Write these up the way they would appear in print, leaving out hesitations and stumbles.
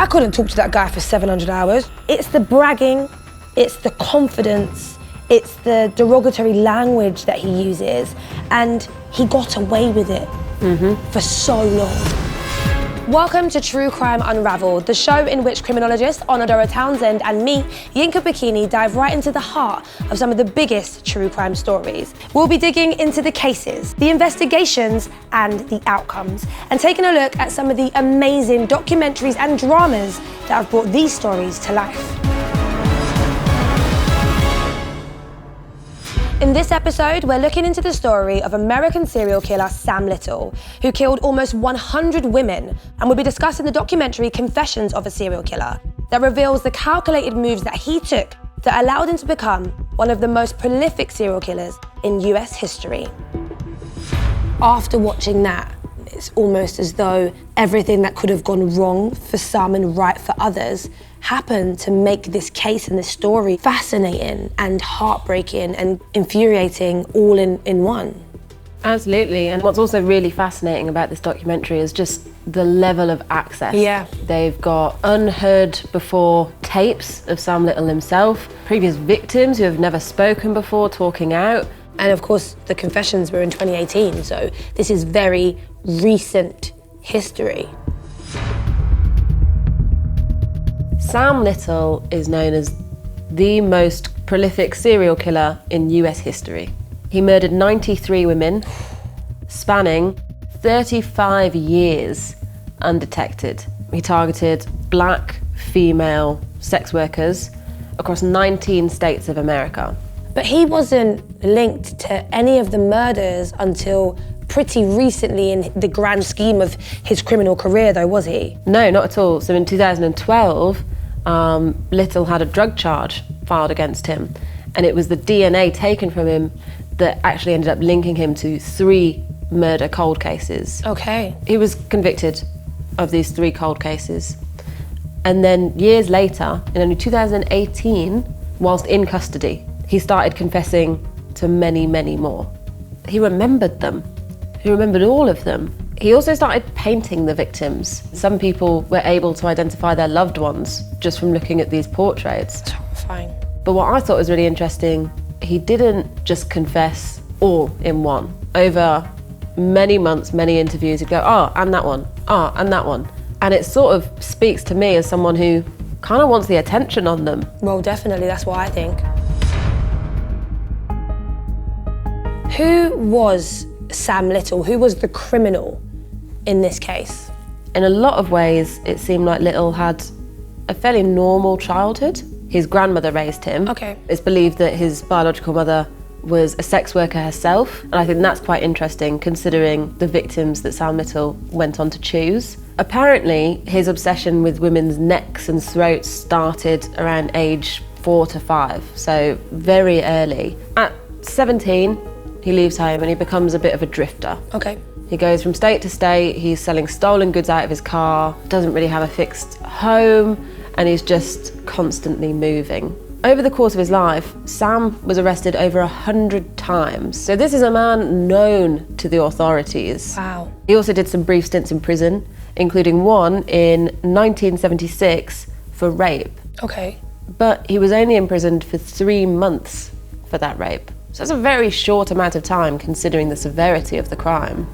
I couldn't talk to that guy for 700 hours. It's the bragging, it's the confidence, it's the derogatory language that he uses, and he got away with it for so long. Welcome to True Crime Unravelled, the show in which criminologist Doro Townshend and me, Yinka Bokinni, dive right into the heart of some of the biggest true crime stories. We'll be digging into the cases, the investigations, and the outcomes, and taking a look at some of the amazing documentaries and dramas that have brought these stories to life. In this episode, we're looking into the story of American serial killer Sam Little, who killed almost 100 women, and we'll be discussing the documentary Confessions of a Serial Killer that reveals the calculated moves that he took that allowed him to become one of the most prolific serial killers in US history. After watching that, it's almost as though everything that could have gone wrong for some and right for others happened to make this case and this story fascinating and heartbreaking and infuriating all in one. Absolutely, and what's also really fascinating about this documentary is just the level of access. Yeah. They've got unheard before tapes of Sam Little himself, previous victims who have never spoken before talking out. And of course, the confessions were in 2018, so this is very recent history. Sam Little is known as the most prolific serial killer in US history. He murdered 93 women, spanning 35 years undetected. He targeted black, female sex workers across 19 states of America. But he wasn't linked to any of the murders until pretty recently in the grand scheme of his criminal career, though, was he? No, not at all. So in 2012, Little had a drug charge filed against him, and it was the DNA taken from him that actually ended up linking him to 3 murder cold cases. Okay. He was convicted of these 3 cold cases. And then years later, in only 2018, whilst in custody, he started confessing to many, many more. He remembered them. He remembered all of them. He also started painting the victims. Some people were able to identify their loved ones just from looking at these portraits. Terrifying. But what I thought was really interesting, he didn't just confess all in one. Over many months, many interviews, he'd go, oh, and that one, oh, and that one. And it sort of speaks to me as someone who kind of wants the attention on them. Well, definitely, that's what I think. Who was Sam Little? Who was the criminal in this case? In a lot of ways, it seemed like Little had a fairly normal childhood. His grandmother raised him. Okay. It's believed that his biological mother was a sex worker herself, and I think that's quite interesting considering the victims that Sam Little went on to choose. Apparently, his obsession with women's necks and throats started around age 4 to 5, so very early. At 17, he leaves home and he becomes a bit of a drifter. Okay. He goes from state to state, he's selling stolen goods out of his car, doesn't really have a fixed home, and he's just constantly moving. Over the course of his life, Sam was arrested over 100 times. So this is a man known to the authorities. Wow. He also did some brief stints in prison, including one in 1976 for rape. Okay. But he was only imprisoned for 3 months for that rape. So that's a very short amount of time considering the severity of the crime.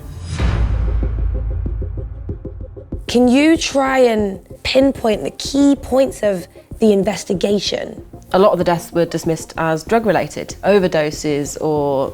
Can you try and pinpoint the key points of the investigation? A lot of the deaths were dismissed as drug-related, overdoses or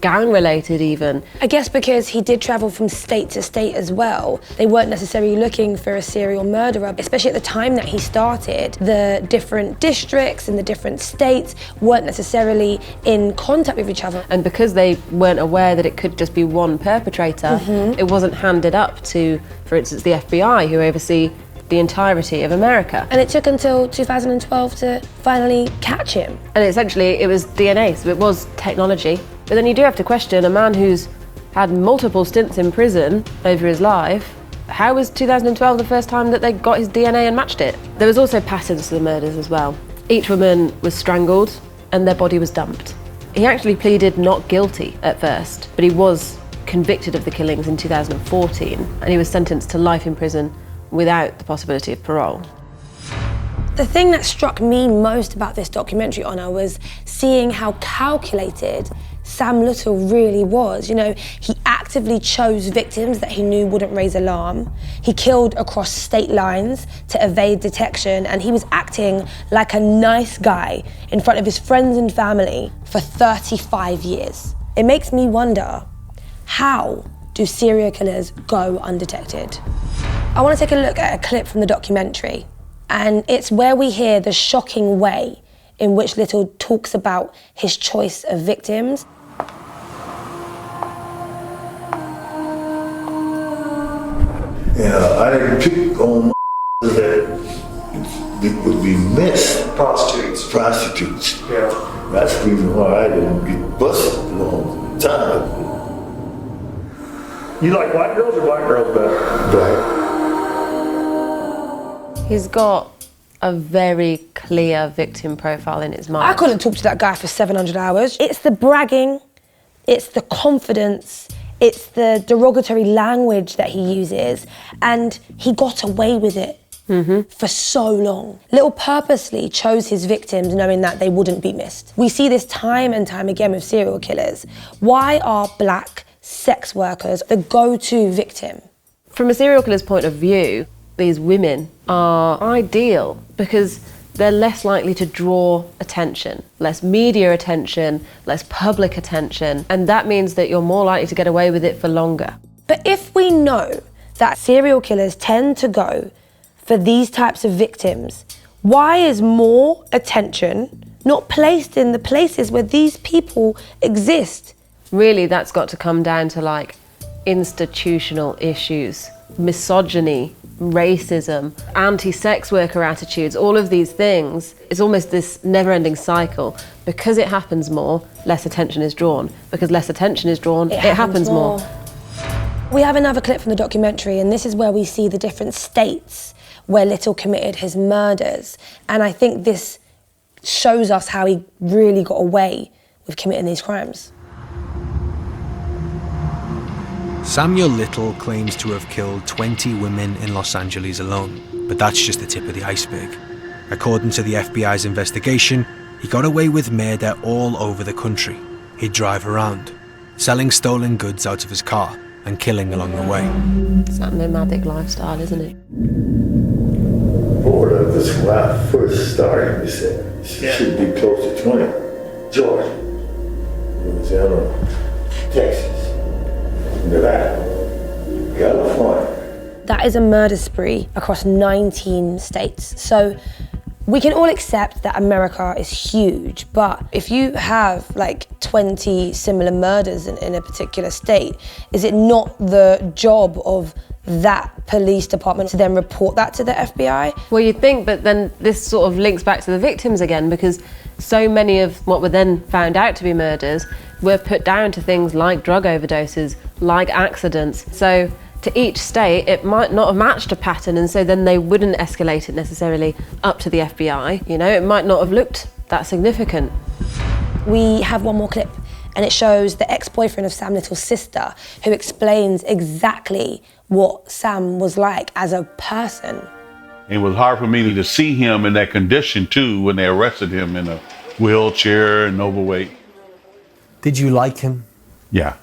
gang-related even. I guess because he did travel from state to state as well, they weren't necessarily looking for a serial murderer, especially at the time that he started. The different districts and the different states weren't necessarily in contact with each other. And because they weren't aware that it could just be one perpetrator, it wasn't handed up to, for instance, the FBI, who oversee the entirety of America. And it took until 2012 to finally catch him. And essentially it was DNA, so it was technology. But then you do have to question a man who's had multiple stints in prison over his life. How was 2012 the first time that they got his DNA and matched it? There was also patterns to the murders as well. Each woman was strangled and their body was dumped. He actually pleaded not guilty at first, but he was convicted of the killings in 2014 and he was sentenced to life in prison without the possibility of parole. The thing that struck me most about this documentary, Honor, was seeing how calculated Sam Little really was. You know, he actively chose victims that he knew wouldn't raise alarm. He killed across state lines to evade detection, and he was acting like a nice guy in front of his friends and family for 35 years. It makes me wonder, how do serial killers go undetected? I want to take a look at a clip from the documentary, and it's where we hear the shocking way in which Little talks about his choice of victims. Yeah, I didn't pick on that would be missed. Prostitutes. Yeah. That's the reason why I didn't get busted a long time. You like white girls or black girls better? Black. He's got a very clear victim profile in his mind. I couldn't talk to that guy for 700 hours. It's the bragging, it's the confidence, it's the derogatory language that he uses, and he got away with it for so long. Little purposely chose his victims knowing that they wouldn't be missed. We see this time and time again with serial killers. Why are black sex workers the go-to victim? From a serial killer's point of view, these women are ideal because they're less likely to draw attention, less media attention, less public attention, and that means that you're more likely to get away with it for longer. But if we know that serial killers tend to go for these types of victims, why is more attention not placed in the places where these people exist? Really, that's got to come down to like institutional issues, misogyny, racism, anti-sex worker attitudes, all of these things. It's almost this never-ending cycle. Because it happens more, less attention is drawn. Because less attention is drawn, it happens more. We have another clip from the documentary, and this is where we see the different states where Little committed his murders. And I think this shows us how he really got away with committing these crimes. Samuel Little claims to have killed 20 women in Los Angeles alone, but that's just the tip of the iceberg. According to the FBI's investigation, he got away with murder all over the country. He'd drive around, selling stolen goods out of his car and killing along the way. It's that nomadic lifestyle, isn't it? Florida, this is when I first started, they said, should be close to 20. Georgia, Louisiana, Texas, Nevada, California. That is a murder spree across 19 states. So we can all accept that America is huge, but if you have like 20 similar murders in a particular state, is it not the job of that police department to then report that to the FBI? Well, you'd think, but then this sort of links back to the victims again, because so many of what were then found out to be murders were put down to things like drug overdoses, like accidents. So to each state, it might not have matched a pattern, and so then they wouldn't escalate it necessarily up to the FBI. You know, it might not have looked that significant. We have one more clip, and it shows the ex-boyfriend of Sam Little's sister, who explains exactly what Sam was like as a person. It was hard for me to see him in that condition too when they arrested him in a wheelchair and overweight. Did you like him? Yeah.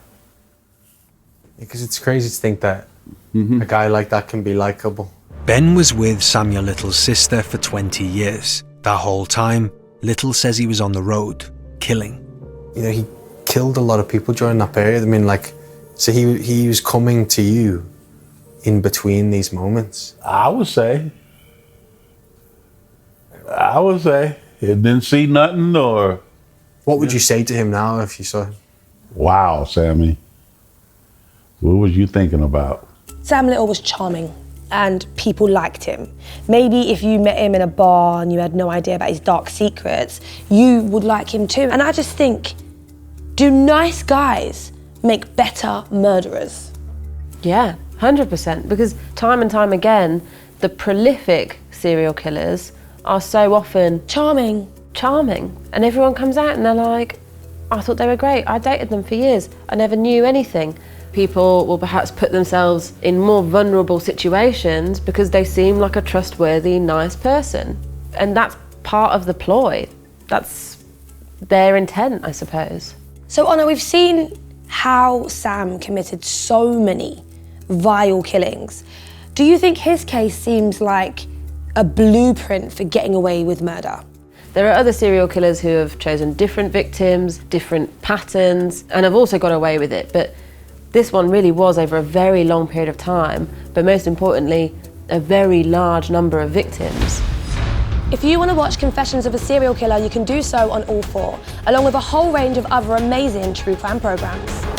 Because it's crazy to think that a guy like that can be likable. Ben was with Samuel Little's sister for 20 years. That whole time, Little says he was on the road, killing. You know, he killed a lot of people during that period. I mean, like, so he was coming to you in between these moments? I would say he didn't see nothing or... What would you say to him now if you saw him? Wow, Sammy. What was you thinking about? Sam Little was charming and people liked him. Maybe if you met him in a bar and you had no idea about his dark secrets, you would like him too. And I just think, do nice guys make better murderers? Yeah, 100%, because time and time again, the prolific serial killers are so often Charming. And everyone comes out and they're like, I thought they were great, I dated them for years, I never knew anything. People will perhaps put themselves in more vulnerable situations because they seem like a trustworthy, nice person. And that's part of the ploy. That's their intent, I suppose. So, Anna, we've seen how Sam committed so many vile killings. Do you think his case seems like a blueprint for getting away with murder? There are other serial killers who have chosen different victims, different patterns, and have also got away with it. But this one really was over a very long period of time, but most importantly, a very large number of victims. If you want to watch Confessions of a Serial Killer, you can do so on All 4, along with a whole range of other amazing true crime programs.